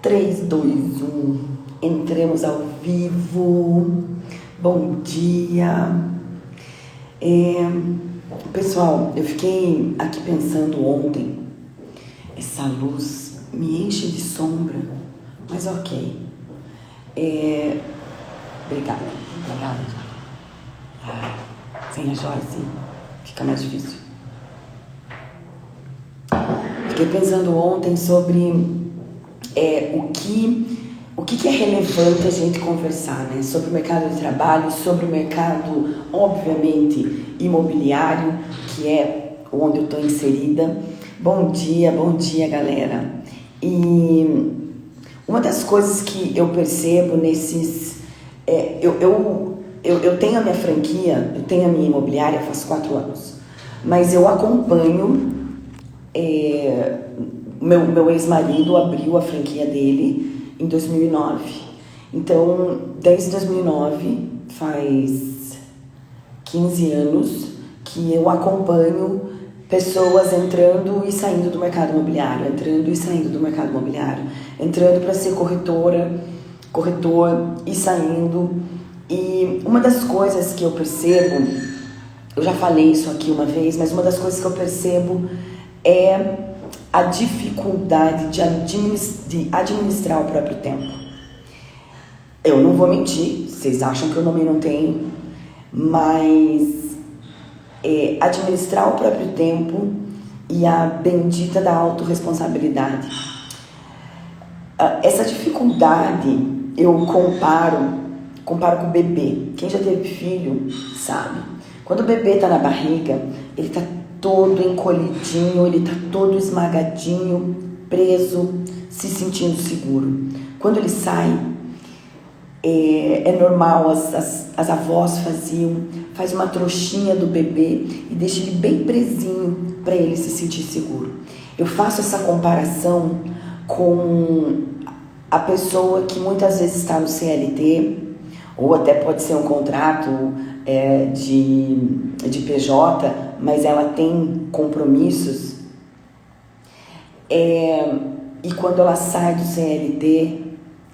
3, 2, 1. Entremos ao vivo. Bom dia. Pessoal, eu fiquei aqui pensando ontem. Essa luz me enche de sombra, mas ok. Obrigada. Sem a Joyce fica mais difícil. Fiquei pensando ontem sobre o que é relevante a gente conversar, né? Sobre o mercado de trabalho, sobre o mercado, obviamente, imobiliário, que é onde eu estou inserida. Bom dia, galera. E uma das coisas que eu percebo nesses... Eu tenho a minha franquia, eu tenho a minha imobiliária faz 4 anos, mas eu acompanho... Meu ex-marido abriu a franquia dele em 2009. Então, desde 2009, faz 15 anos que eu acompanho pessoas entrando e saindo do mercado imobiliário, entrando para ser corretor e saindo. E uma das coisas que eu percebo, eu já falei isso aqui uma vez, mas uma das coisas que eu percebo é a dificuldade de administrar o próprio tempo. Eu não vou mentir, vocês acham que eu não tenho, mas administrar o próprio tempo e a bendita da autorresponsabilidade. Essa dificuldade eu comparo com o bebê. Quem já teve filho sabe. Quando o bebê está na barriga, ele está todo encolhidinho, ele tá todo esmagadinho, preso, se sentindo seguro. Quando ele sai, é normal, as avós faz uma trouxinha do bebê e deixa ele bem presinho para ele se sentir seguro. Eu faço essa comparação com a pessoa que muitas vezes está no CLT, ou até pode ser um contrato de PJ, mas ela tem compromissos, e quando ela sai do CLT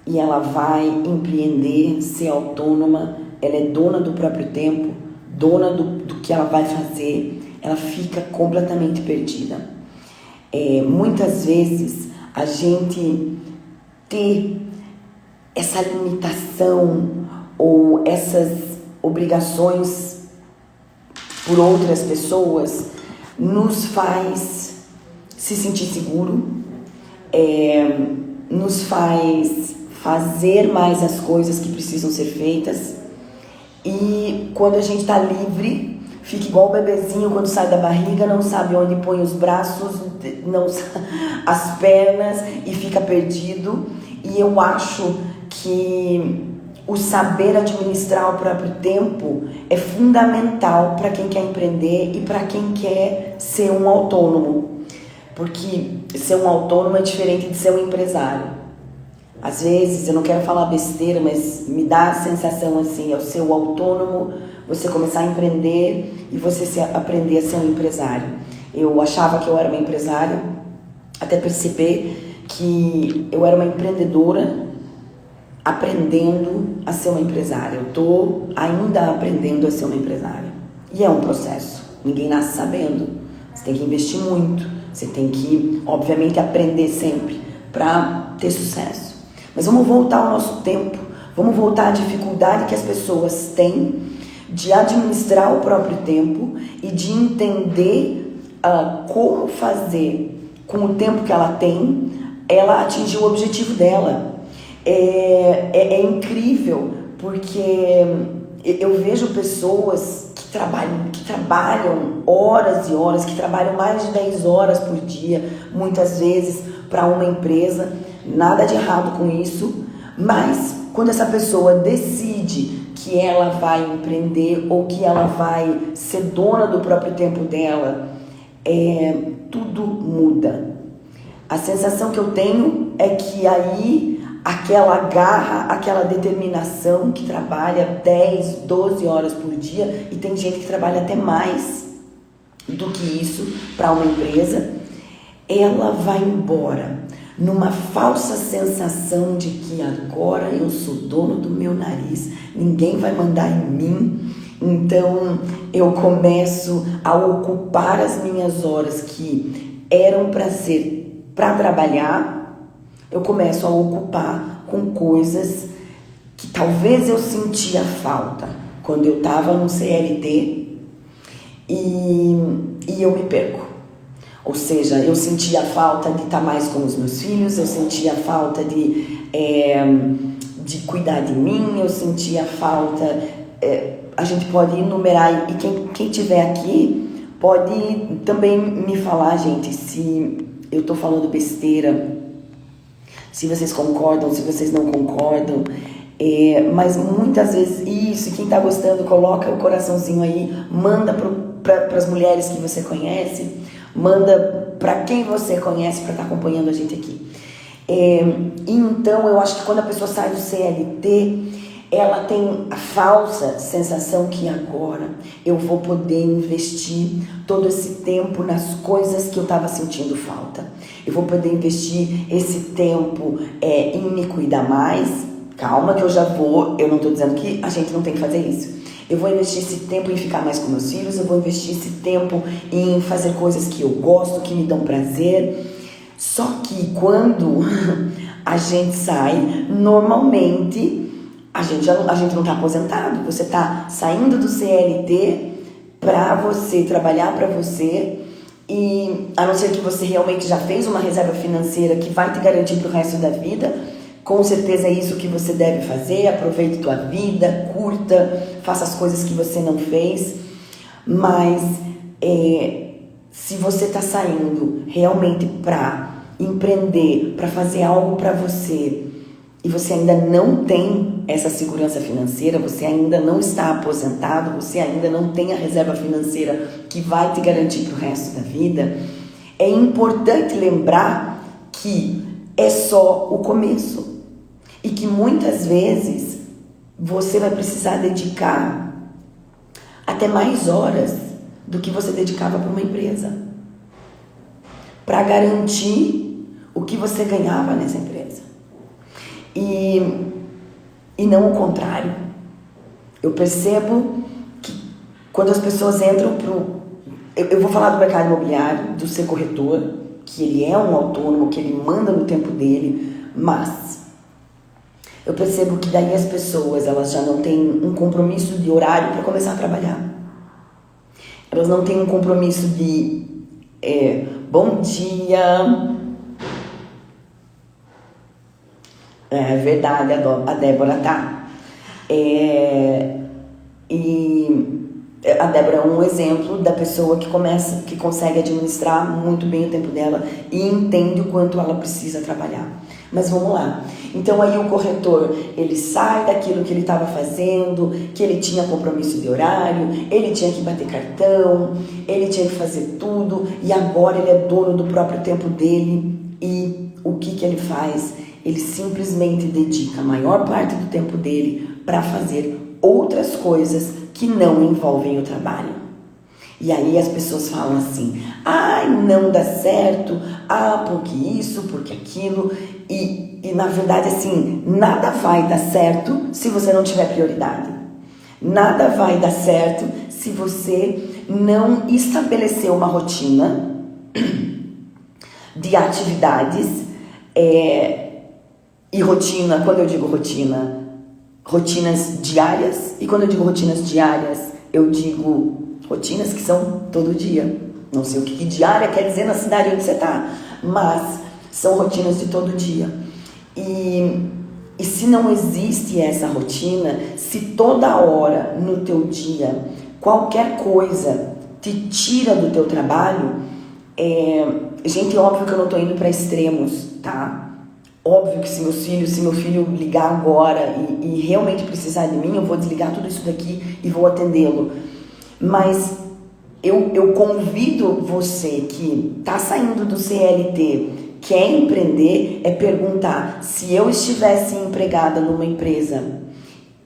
e ela vai empreender, ser autônoma, ela é dona do próprio tempo, dona do que ela vai fazer, ela fica completamente perdida. Muitas vezes a gente ter essa limitação ou essas obrigações por outras pessoas nos faz se sentir seguro, nos faz fazer mais as coisas que precisam ser feitas, e quando a gente está livre, fica igual o bebezinho quando sai da barriga, não sabe onde põe os braços, as pernas, e fica perdido. E eu acho que o saber administrar o próprio tempo é fundamental para quem quer empreender e para quem quer ser um autônomo. Porque ser um autônomo é diferente de ser um empresário. Às vezes, eu não quero falar besteira, mas me dá a sensação assim, ao ser o autônomo, você começar a empreender e você aprender a ser um empresário. Eu achava que eu era uma empresária, até perceber que eu era uma empreendedora, aprendendo a ser uma empresária. Eu estou ainda aprendendo a ser uma empresária. E é um processo. Ninguém nasce sabendo. Você tem que investir muito. Você tem que, obviamente, aprender sempre para ter sucesso. Mas vamos voltar ao nosso tempo. Vamos voltar à dificuldade que as pessoas têm de administrar o próprio tempo e de entender como fazer com o tempo que ela tem, ela atingir o objetivo dela. É incrível, porque eu vejo pessoas que trabalham horas e horas, que trabalham mais de 10 horas por dia, muitas vezes para uma empresa. Nada de errado com isso, mas quando essa pessoa decide que ela vai empreender ou que ela vai ser dona do próprio tempo dela, tudo muda. A sensação que eu tenho é que aí aquela garra, aquela determinação que trabalha 10, 12 horas por dia, e tem gente que trabalha até mais do que isso para uma empresa, ela vai embora. numa falsa sensação de que agora eu sou dono do meu nariz, ninguém vai mandar em mim. Então eu começo a ocupar as minhas horas que eram para ser para trabalhar, eu começo a ocupar com coisas que talvez eu sentia falta quando eu estava no CLT e eu me perco. Ou seja, eu sentia falta de estar mais com os meus filhos, eu sentia falta de cuidar de mim, eu sentia falta... a gente pode enumerar, e quem tiver aqui pode também me falar, gente, se eu estou falando besteira, se vocês concordam, se vocês não concordam. Mas muitas vezes isso, quem está gostando, coloca o coraçãozinho aí, manda para as mulheres que você conhece, manda para quem você conhece para estar acompanhando a gente aqui. Então eu acho que quando a pessoa sai do CLT, ela tem a falsa sensação que agora eu vou poder investir todo esse tempo nas coisas que eu estava sentindo falta. Eu vou poder investir esse tempo em me cuidar mais. Calma que eu não estou dizendo que a gente não tem que fazer isso. Eu vou investir esse tempo em ficar mais com meus filhos, eu vou investir esse tempo em fazer coisas que eu gosto, que me dão prazer. Só que quando a gente sai, normalmente a gente não está aposentado. Você está saindo do CLT para você trabalhar para você, e a não ser que você realmente já fez uma reserva financeira que vai te garantir para o resto da vida, com certeza é isso que você deve fazer. Aproveite tua vida, curta, faça as coisas que você não fez. Mas se você está saindo realmente para empreender, para fazer algo para você, e você ainda não tem essa segurança financeira, você ainda não está aposentado, você ainda não tem a reserva financeira que vai te garantir para o resto da vida, é importante lembrar que é só o começo. E que muitas vezes você vai precisar dedicar até mais horas do que você dedicava para uma empresa, para garantir o que você ganhava nessa empresa. E não o contrário. Eu percebo que quando as pessoas entram eu vou falar do mercado imobiliário, do ser corretor, que ele é um autônomo, que ele manda no tempo dele, mas eu percebo que daí as pessoas, elas já não têm um compromisso de horário para começar a trabalhar. Elas não têm um compromisso de bom dia. É verdade, a Débora tá. E a Débora é um exemplo da pessoa que consegue administrar muito bem o tempo dela e entende o quanto ela precisa trabalhar. Mas vamos lá. Então aí o corretor, ele sai daquilo que ele estava fazendo, que ele tinha compromisso de horário, ele tinha que bater cartão, ele tinha que fazer tudo, e agora ele é dono do próprio tempo dele. E o que ele faz? Ele simplesmente dedica a maior parte do tempo dele para fazer outras coisas que não envolvem o trabalho. E aí as pessoas falam assim: ai, não dá certo, porque isso, porque aquilo. E na verdade, assim, nada vai dar certo se você não tiver prioridade. Nada vai dar certo se você não estabelecer uma rotina de atividades. E rotina, quando eu digo rotina, rotinas diárias. E quando eu digo rotinas diárias, eu digo rotinas que são todo dia. Não sei o que diária quer dizer na cidade onde você está, mas são rotinas de todo dia. E se não existe essa rotina, se toda hora no teu dia qualquer coisa te tira do teu trabalho, gente, óbvio que eu não estou indo para extremos, tá? Óbvio que se meu filho ligar agora e realmente precisar de mim, eu vou desligar tudo isso daqui e vou atendê-lo. Mas eu convido você que está saindo do CLT, quer empreender, perguntar: se eu estivesse empregada numa empresa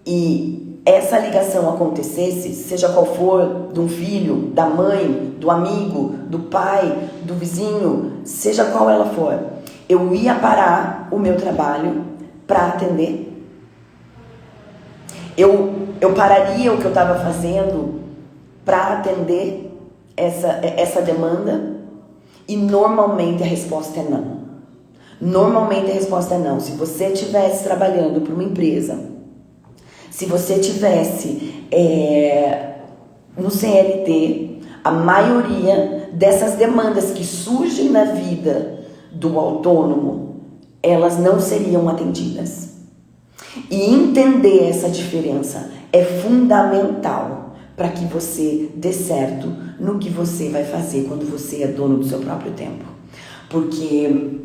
e essa ligação acontecesse, seja qual for, de um filho, da mãe, do amigo, do pai, do vizinho, seja qual ela for, eu ia parar o meu trabalho para atender? Eu pararia o que eu estava fazendo para atender essa demanda? E normalmente a resposta é não. Normalmente a resposta é não. Se você estivesse trabalhando para uma empresa, se você estivesse no CLT, a maioria dessas demandas que surgem na vida do autônomo, elas não seriam atendidas. E entender essa diferença é fundamental para que você dê certo no que você vai fazer quando você é dono do seu próprio tempo. Porque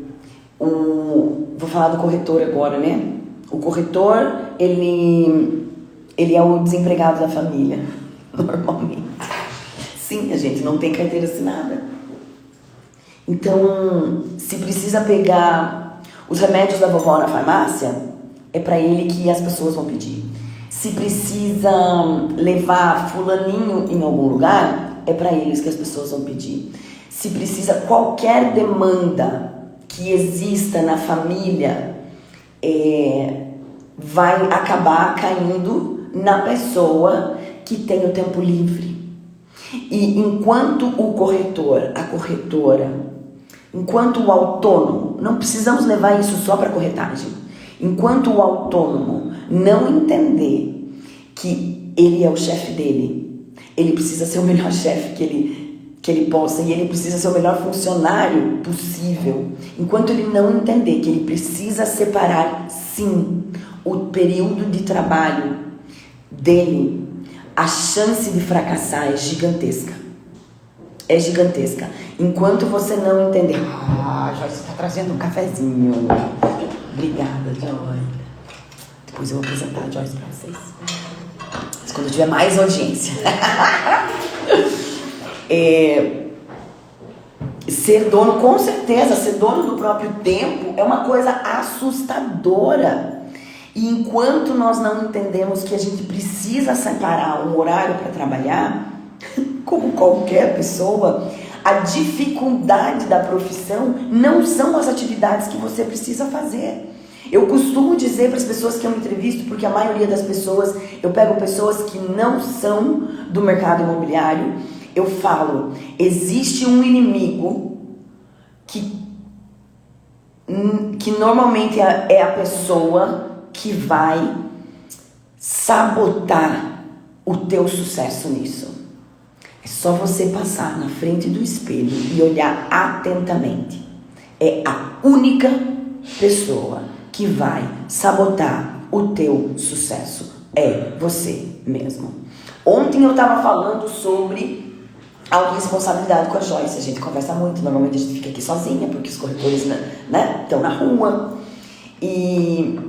vou falar do corretor agora, né? O corretor, ele é o desempregado da família, normalmente. Sim, a gente não tem carteira assinada. Então, se precisa pegar os remédios da vovó na farmácia, é para ele que as pessoas vão pedir. Se precisa levar fulaninho em algum lugar, é para eles que as pessoas vão pedir. Se precisa qualquer demanda que exista na família, vai acabar caindo na pessoa que tem o tempo livre. E enquanto o corretor, a corretora, enquanto o autônomo, não precisamos levar isso só para corretagem. Enquanto o autônomo não entender que ele é o chefe dele, ele precisa ser o melhor chefe que ele possa, e ele precisa ser o melhor funcionário possível. Enquanto ele não entender que ele precisa separar, sim, o período de trabalho dele, a chance de fracassar é gigantesca. É gigantesca. Enquanto você não entender... Joyce está trazendo um cafezinho. Obrigada, Joyce. Depois eu vou apresentar a Joyce para vocês. Mas quando eu tiver mais audiência. Ser dono, com certeza, ser dono do próprio tempo é uma coisa assustadora. E enquanto nós não entendemos que a gente precisa separar um horário para trabalhar, como qualquer pessoa, a dificuldade da profissão não são as atividades que você precisa fazer. Eu costumo dizer para as pessoas que eu entrevisto, porque a maioria das pessoas, eu pego pessoas que não são do mercado imobiliário, eu falo, existe um inimigo que normalmente é a pessoa que vai sabotar o teu sucesso nisso. É só você passar na frente do espelho e olhar atentamente. É a única pessoa que vai sabotar o teu sucesso. É você mesmo. Ontem eu estava falando sobre autorresponsabilidade com a Joyce. A gente conversa muito, normalmente a gente fica aqui sozinha, porque os corretores, né, estão na rua. E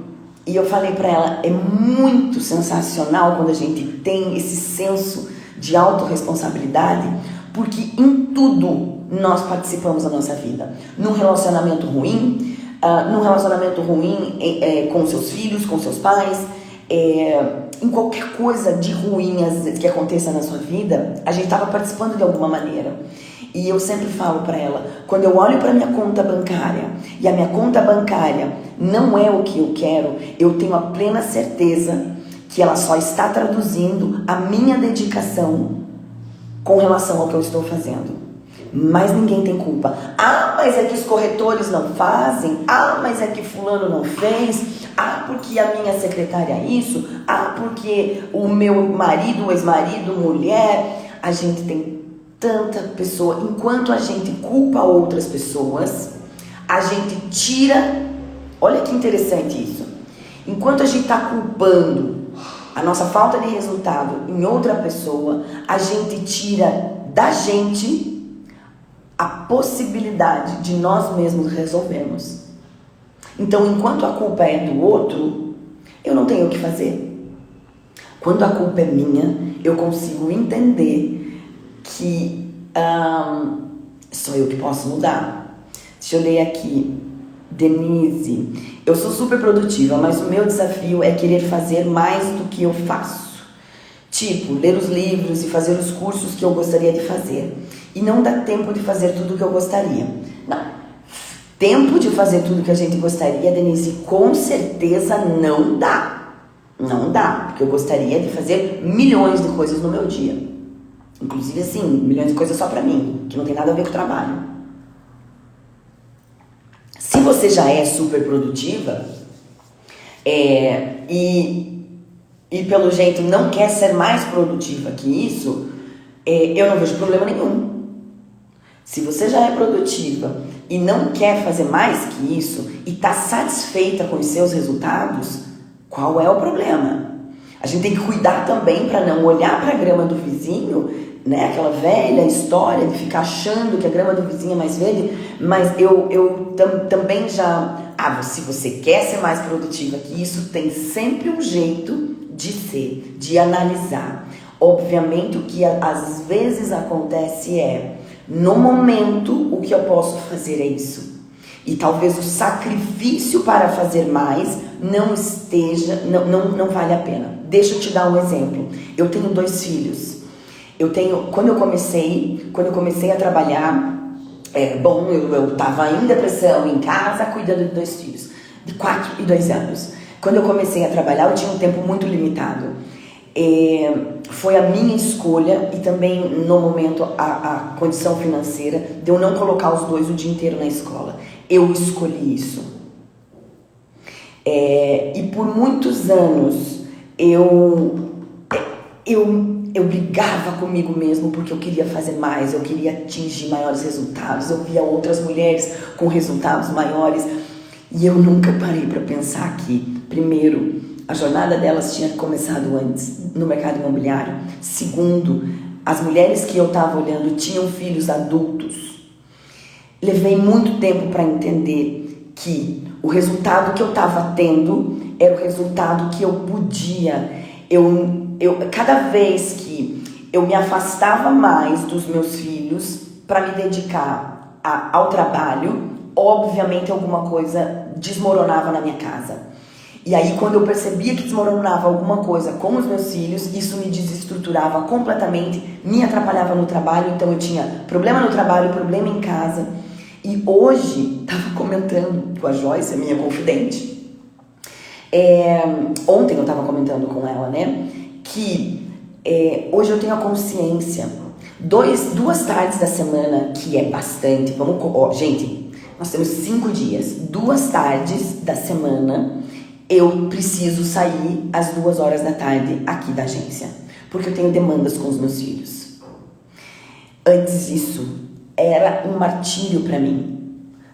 eu falei para ela, é muito sensacional quando a gente tem esse senso de autorresponsabilidade, porque em tudo nós participamos da nossa vida. Num relacionamento ruim, com seus filhos, com seus pais, em qualquer coisa de ruim que aconteça na sua vida, a gente estava participando de alguma maneira. E eu sempre falo para ela, quando eu olho para minha conta bancária e a minha conta bancária não é o que eu quero, eu tenho a plena certeza que ela só está traduzindo a minha dedicação com relação ao que eu estou fazendo. Mas ninguém tem culpa. Mas é que os corretores não fazem. Mas é que fulano não fez. Porque a minha secretária é isso. Porque o meu marido, ex-marido, mulher. A gente tem tanta pessoa. Enquanto a gente culpa outras pessoas, a gente tira... Olha que interessante isso. Enquanto a gente está culpando a nossa falta de resultado em outra pessoa, a gente tira da gente a possibilidade de nós mesmos resolvermos. Então, enquanto a culpa é do outro, eu não tenho o que fazer. Quando a culpa é minha, eu consigo entender que sou eu que posso mudar. Deixa eu ler aqui. Denise, eu sou super produtiva, mas o meu desafio é querer fazer mais do que eu faço. Tipo, ler os livros e fazer os cursos que eu gostaria de fazer. E não dá tempo de fazer tudo o que eu gostaria. Não. tempo de fazer tudo que a gente gostaria, Denise, com certeza não dá. Não dá, porque eu gostaria de fazer milhões de coisas no meu dia. Inclusive, assim, milhões de coisas só pra mim, que não tem nada a ver com o trabalho. Se você já é super produtiva, e pelo jeito não quer ser mais produtiva que isso, eu não vejo problema nenhum. Se você já é produtiva e não quer fazer mais que isso e está satisfeita com os seus resultados, qual é o problema? A gente tem que cuidar também para não olhar para a grama do vizinho, né? Aquela velha história de ficar achando que a grama do vizinho é mais verde, mas eu também já... se você quer ser mais produtiva que isso, tem sempre um jeito de ser, de analisar. Obviamente o que às vezes acontece no momento, o que eu posso fazer é isso. E talvez o sacrifício para fazer mais não vale a pena. Deixa eu te dar um exemplo. Eu tenho 2 filhos. Quando eu comecei a trabalhar, eu estava em depressão, em casa, cuidando de 2 filhos, de 4 e 2 anos. Quando eu comecei a trabalhar, eu tinha um tempo muito limitado. Foi a minha escolha e também, no momento, a condição financeira de eu não colocar os 2 o dia inteiro na escola. Eu escolhi isso. E por muitos anos eu brigava comigo mesmo porque eu queria fazer mais, eu queria atingir maiores resultados, eu via outras mulheres com resultados maiores e eu nunca parei para pensar que, primeiro, a jornada delas tinha começado antes no mercado imobiliário. Segundo, as mulheres que eu estava olhando tinham filhos adultos. Levei muito tempo para entender que o resultado que eu estava tendo era o resultado que eu podia. Cada vez que eu me afastava mais dos meus filhos para me dedicar ao trabalho, obviamente alguma coisa desmoronava na minha casa. E aí, quando eu percebia que desmoronava alguma coisa com os meus filhos, isso me desestruturava completamente, me atrapalhava no trabalho. Então eu tinha problema no trabalho, problema em casa. E hoje, estava comentando com a Joyce, a minha confidente, ontem eu estava comentando com ela, né, que hoje eu tenho a consciência, 2 tardes da semana, que é bastante, gente, nós temos 5 dias, 2 tardes da semana, eu preciso sair às 2 horas da tarde aqui da agência, porque eu tenho demandas com os meus filhos. Antes disso, era um martírio para mim.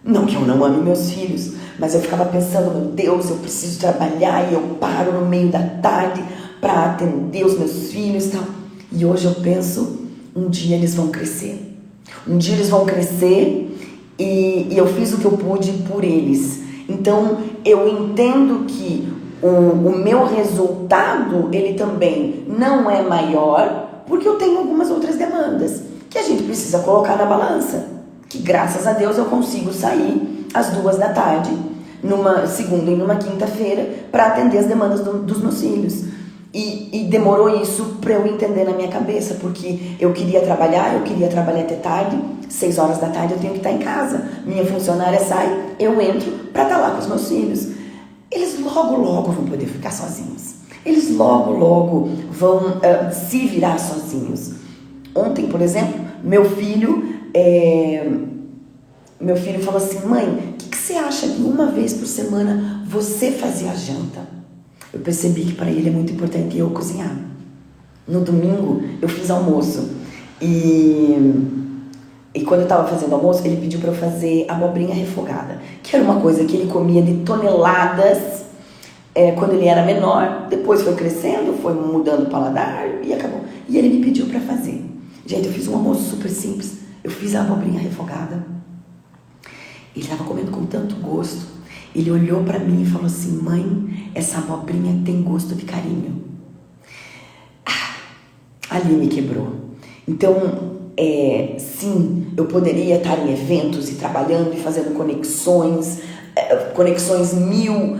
Não que eu não ame meus filhos, mas eu ficava pensando, meu Deus, eu preciso trabalhar e eu paro no meio da tarde para atender os meus filhos e tal. E hoje eu penso, um dia eles vão crescer. Um dia eles vão crescer e eu fiz o que eu pude por eles. Então eu entendo que o meu resultado, ele também não é maior, porque eu tenho algumas outras demandas que a gente precisa colocar na balança, que graças a Deus eu consigo sair às 2 da tarde, numa segunda e numa quinta-feira, para atender as demandas dos meus filhos. E demorou isso para eu entender na minha cabeça, porque eu queria trabalhar até tarde, 6 horas da tarde eu tenho que estar em casa, minha funcionária sai, eu entro para estar lá com os meus filhos. Eles logo vão poder ficar sozinhos, eles logo vão se virar sozinhos. Ontem, por exemplo, meu filho falou assim: mãe, o que você acha de uma vez por semana você fazer a janta? Eu percebi que para ele é muito importante eu cozinhar. No domingo eu fiz almoço e quando eu estava fazendo almoço, ele pediu para eu fazer abobrinha refogada, que era uma coisa que ele comia de toneladas quando ele era menor. Depois foi crescendo, foi mudando o paladar e acabou. E ele me pediu para fazer. Gente, eu fiz um almoço super simples. Eu fiz a abobrinha refogada. Ele estava comendo com tanto gosto. Ele olhou para mim e falou assim: mãe, essa abobrinha tem gosto de carinho. Ali me quebrou. Então, sim, eu poderia estar em eventos e trabalhando e fazendo conexões 1000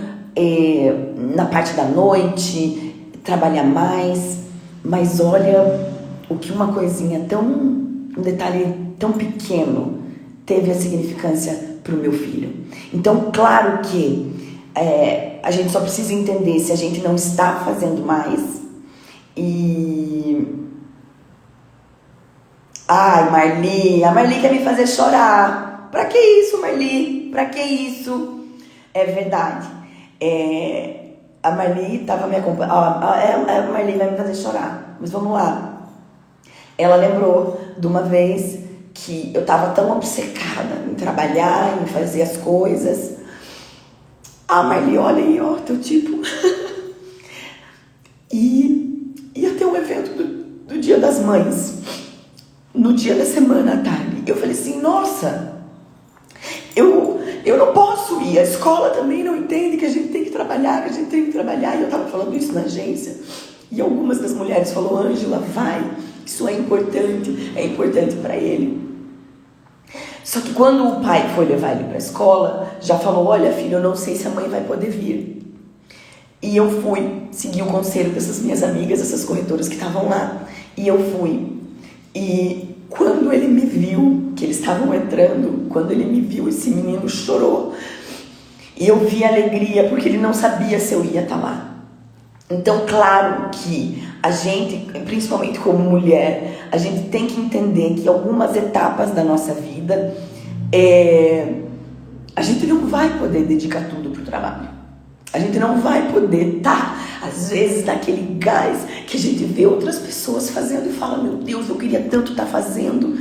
na parte da noite, trabalhar mais. Mas olha o que um detalhe tão pequeno teve a significância para o meu filho. Então, claro que a gente só precisa entender se a gente não está fazendo mais. E... Ai, Marli, a Marli quer me fazer chorar. Pra que isso, Marli? Pra que isso? É verdade. A Marli estava me acompanhando. A Marli vai me fazer chorar. Mas vamos lá. Ela lembrou de uma vez que eu estava tão obcecada em trabalhar, em fazer as coisas. Ah, Marli, olha aí, ó, teu tipo. E ia ter um evento do Dia das Mães, no dia da semana à tarde. Eu falei assim, nossa, eu não posso ir. A escola também não entende que a gente tem que trabalhar, E eu estava falando isso na agência. E algumas das mulheres falaram, Ângela, vai, isso é importante para ele. Só que quando o pai foi levar ele para a escola, já falou, olha filho, eu não sei se a mãe vai poder vir. E eu fui seguir o conselho dessas minhas amigas, essas corretoras que estavam lá. E eu fui. E quando ele me viu, que eles estavam entrando, quando ele me viu, esse menino chorou. E eu vi a alegria, porque ele não sabia se eu ia estar lá. Então, claro que a gente, principalmente como mulher, a gente tem que entender que algumas etapas da nossa vida, a gente não vai poder dedicar tudo para o trabalho. A gente não vai poder estar, às vezes, naquele gás que a gente vê outras pessoas fazendo e fala, meu Deus, eu queria tanto estar fazendo.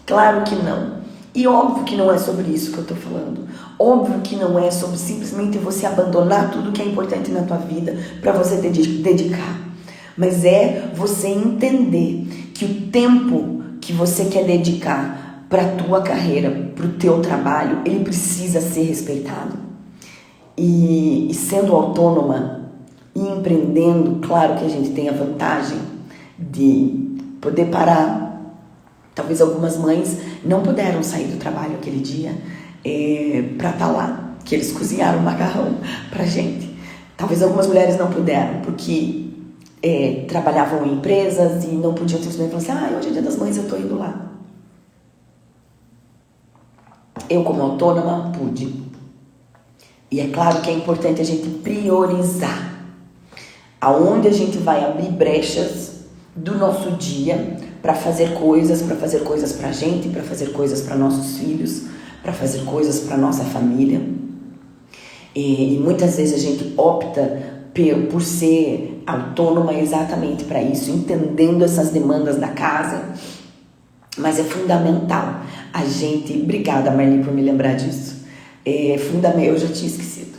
Claro que não. E óbvio que não é sobre isso que eu estou falando. Óbvio que não é sobre simplesmente você abandonar tudo que é importante na tua vida para você dedicar. Mas é você entender que o tempo que você quer dedicar para a tua carreira, para o teu trabalho, ele precisa ser respeitado. E sendo autônoma e empreendendo, claro que a gente tem a vantagem de poder parar. Talvez algumas mães não puderam sair do trabalho aquele dia para estar lá, que eles cozinharam macarrão pra gente. Talvez algumas mulheres não puderam, porque trabalhavam em empresas e não podiam simplesmente falar assim, hoje é Dia das Mães, eu tô indo lá. Eu, como autônoma, pude. E é claro que é importante a gente priorizar aonde a gente vai abrir brechas do nosso dia para fazer coisas pra gente, para fazer coisas para nossos filhos, para fazer coisas para nossa família. E muitas vezes a gente opta por ser autônoma exatamente para isso, entendendo essas demandas da casa. Mas é fundamental a gente... Obrigada, Marli, por me lembrar disso. Eu já tinha esquecido.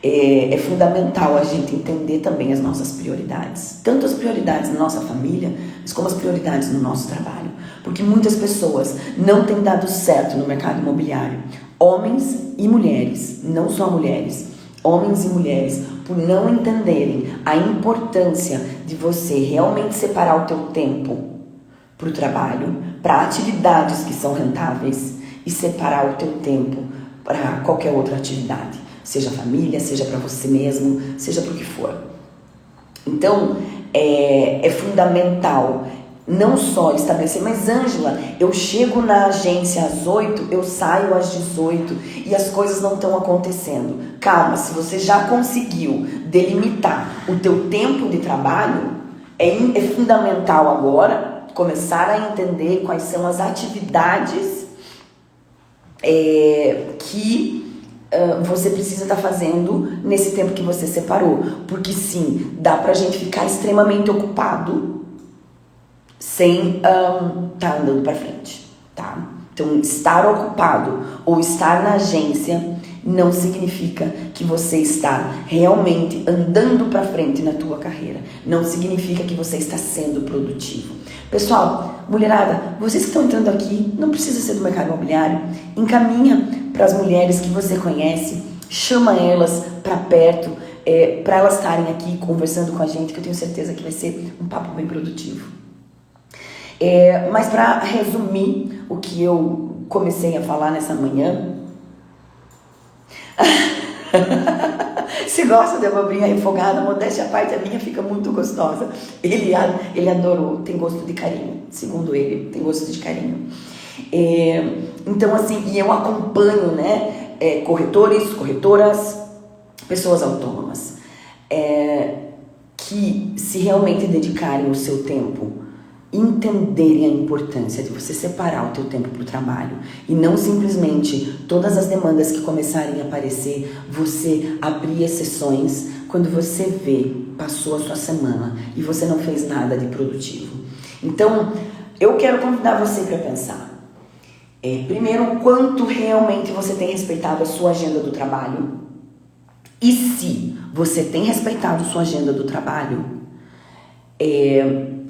É fundamental a gente entender também as nossas prioridades. Tanto as prioridades na nossa família, mas como as prioridades no nosso trabalho. Porque muitas pessoas não têm dado certo no mercado imobiliário. Homens e mulheres, não só mulheres. Homens e mulheres, por não entenderem a importância de você realmente separar o teu tempo para o trabalho, para atividades que são rentáveis e separar o teu tempo para qualquer outra atividade, seja família, seja para você mesmo, seja para o que for. Então, é fundamental não só estabelecer, mas Ângela, eu chego na agência às 8, eu saio às 18 e as coisas não estão acontecendo. Calma, se você já conseguiu delimitar o teu tempo de trabalho, é fundamental agora começar a entender quais são as atividades que você precisa estar fazendo nesse tempo que você separou. Porque sim, dá pra gente ficar extremamente ocupado sem estar andando pra frente, tá? Então, estar ocupado ou estar na agência não significa que você está realmente andando pra frente na tua carreira. Não significa que você está sendo produtivo. Pessoal, mulherada, vocês que estão entrando aqui, não precisa ser do mercado imobiliário, encaminha para as mulheres que você conhece, chama elas para perto, para elas estarem aqui conversando com a gente, que eu tenho certeza que vai ser um papo bem produtivo. Mas para resumir o que eu comecei a falar nessa manhã, se gosta de abobrinha refogada, modéstia à parte, a minha fica muito gostosa. Ele adorou, tem gosto de carinho, segundo ele, tem gosto de carinho. Então, assim, e eu acompanho, né, corretores, corretoras, pessoas autônomas, que se realmente dedicarem o seu tempo, entenderem a importância de você separar o teu tempo para o trabalho e não simplesmente todas as demandas que começarem a aparecer, você abrir exceções quando você vê, passou a sua semana e você não fez nada de produtivo. Então, eu quero convidar você para pensar. Primeiro, o quanto realmente você tem respeitado a sua agenda do trabalho. E se você tem respeitado sua agenda do trabalho,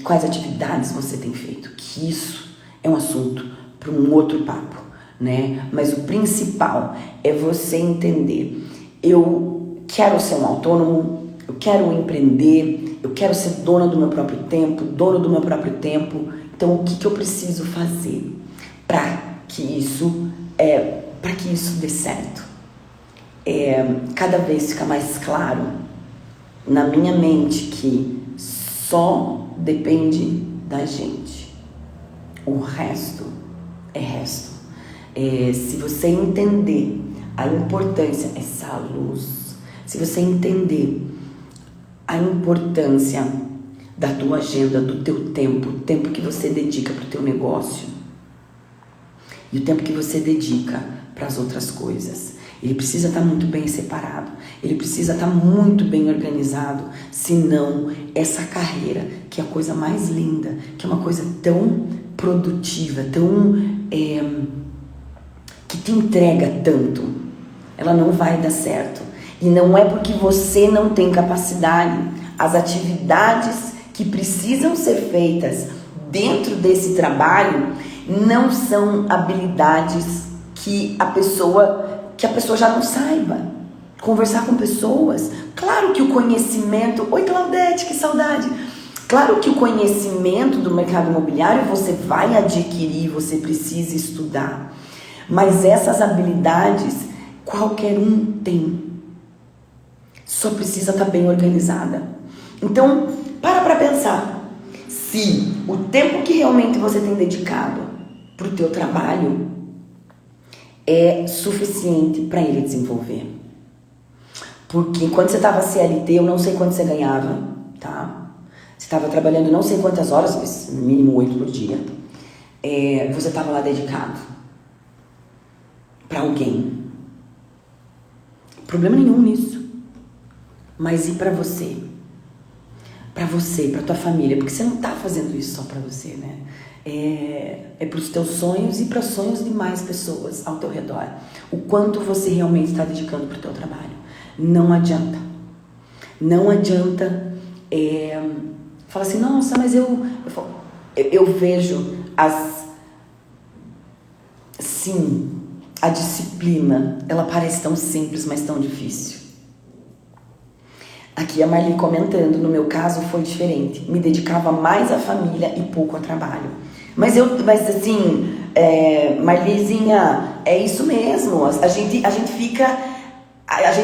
quais atividades você tem feito? Que isso é um assunto para um outro papo, né? Mas o principal é você entender: eu quero ser um autônomo, eu quero empreender, eu quero ser dona do meu próprio tempo, dono do meu próprio tempo. Então, o que eu preciso fazer para que isso dê certo? Cada vez fica mais claro na minha mente que só depende da gente. O resto é resto. Se você entender a importância, essa luz, se você entender a importância da tua agenda, do teu tempo, o tempo que você dedica para o teu negócio e o tempo que você dedica para as outras coisas, ele precisa estar muito bem separado, ele precisa estar muito bem organizado, senão essa carreira, que é a coisa mais linda, que é uma coisa tão produtiva, que te entrega tanto, ela não vai dar certo. E não é porque você não tem capacidade. As atividades que precisam ser feitas dentro desse trabalho não são habilidades que a pessoa já não saiba. Conversar com pessoas. Claro que o conhecimento... Oi, Claudete, que saudade! Claro que o conhecimento do mercado imobiliário você vai adquirir, você precisa estudar. Mas essas habilidades, qualquer um tem. Só precisa estar bem organizada. Então, para pensar. Se o tempo que realmente você tem dedicado para o teu trabalho é suficiente para ele desenvolver. Porque quando você estava CLT, eu não sei quanto você ganhava, tá? Você estava trabalhando não sei quantas horas, mas no mínimo 8 por dia. Você estava lá dedicado para alguém. Problema nenhum nisso. Mas e para você? Para você, para tua família, porque você não está fazendo isso só para você, né? É para os teus sonhos e para os sonhos de mais pessoas ao teu redor. O quanto você realmente está dedicando para o teu trabalho. Não adianta. Não adianta falar assim, nossa, mas eu vejo sim, a disciplina, ela parece tão simples, mas tão difícil. Aqui a Marli comentando, no meu caso foi diferente. Me dedicava mais à família e pouco ao trabalho. Mas assim, Marlizinha, é isso mesmo. A gente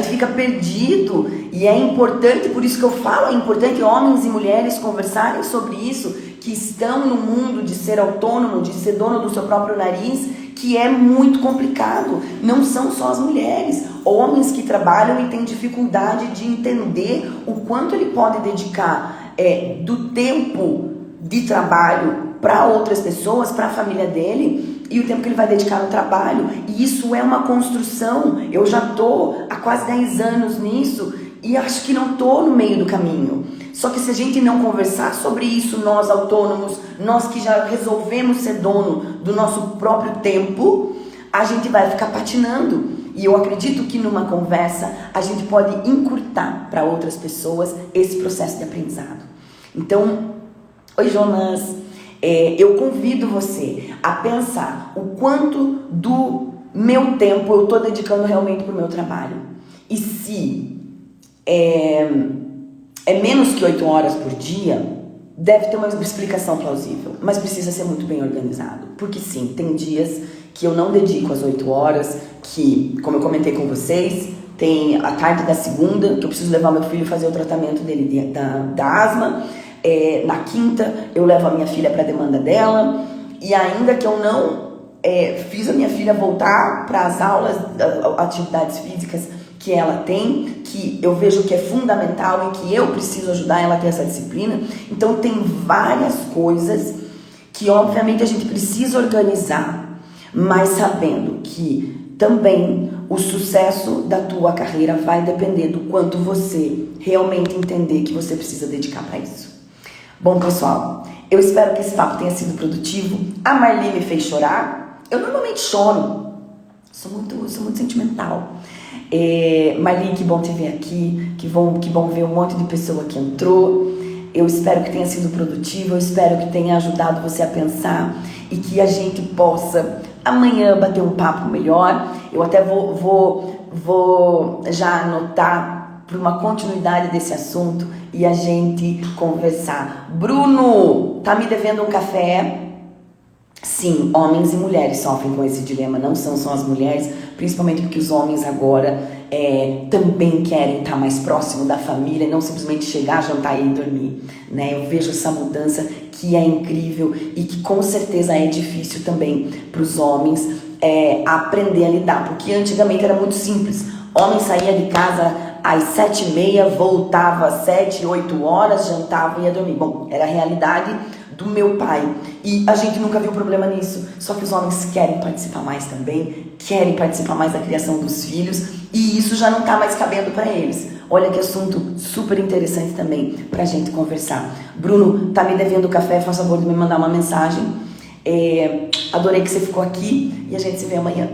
fica perdido e é importante, por isso que eu falo, é importante homens e mulheres conversarem sobre isso, que estão no mundo de ser autônomo, de ser dono do seu próprio nariz, que é muito complicado. Não são só as mulheres, homens que trabalham e têm dificuldade de entender o quanto ele pode dedicar do tempo de trabalho para outras pessoas, para a família dele, e o tempo que ele vai dedicar no trabalho. E isso é uma construção. Eu já estou há quase 10 anos nisso e acho que não estou no meio do caminho. Só que se a gente não conversar sobre isso, nós autônomos, nós que já resolvemos ser dono do nosso próprio tempo, a gente vai ficar patinando. E eu acredito que numa conversa a gente pode encurtar para outras pessoas esse processo de aprendizado. Então, oi Jonas, eu convido você a pensar o quanto do meu tempo eu estou dedicando realmente para o meu trabalho. E se é menos que 8 horas por dia, deve ter uma explicação plausível, mas precisa ser muito bem organizado. Porque sim, tem dias que eu não dedico as 8 horas, que, como eu comentei com vocês, tem a tarde da segunda, que eu preciso levar meu filho fazer o tratamento dele da asma. Na quinta, eu levo a minha filha para a demanda dela. E ainda que eu não fiz a minha filha voltar para as aulas, atividades físicas que ela tem, que eu vejo que é fundamental e que eu preciso ajudar ela a ter essa disciplina. Então tem várias coisas que obviamente a gente precisa organizar, mas sabendo que também o sucesso da tua carreira vai depender do quanto você realmente entender que você precisa dedicar para isso. Bom, pessoal, eu espero que esse papo tenha sido produtivo. A Marli me fez chorar. Eu normalmente choro, sou muito sentimental. Marli, que bom te ver aqui, que bom ver um monte de pessoa que entrou. Eu espero que tenha sido produtivo, eu espero que tenha ajudado você a pensar e que a gente possa amanhã bater um papo melhor. Eu até vou já anotar para uma continuidade desse assunto e a gente conversar. Bruno, tá me devendo um café? Sim, homens e mulheres sofrem com esse dilema, não são só as mulheres, principalmente porque os homens agora também querem estar mais próximo da família, não simplesmente chegar, jantar e dormir, né? Eu vejo essa mudança que é incrível e que com certeza é difícil também para os homens aprender a lidar, porque antigamente era muito simples, homem saía de casa às 7h30, voltava às 7, 8 horas, jantava e ia dormir. Bom, era a realidade do meu pai. E a gente nunca viu problema nisso. Só que os homens querem participar mais também, querem participar mais da criação dos filhos, e isso já não está mais cabendo para eles. Olha que assunto super interessante também pra gente conversar. Bruno, tá me devendo café, faz favor de me mandar uma mensagem. Adorei que você ficou aqui e a gente se vê amanhã.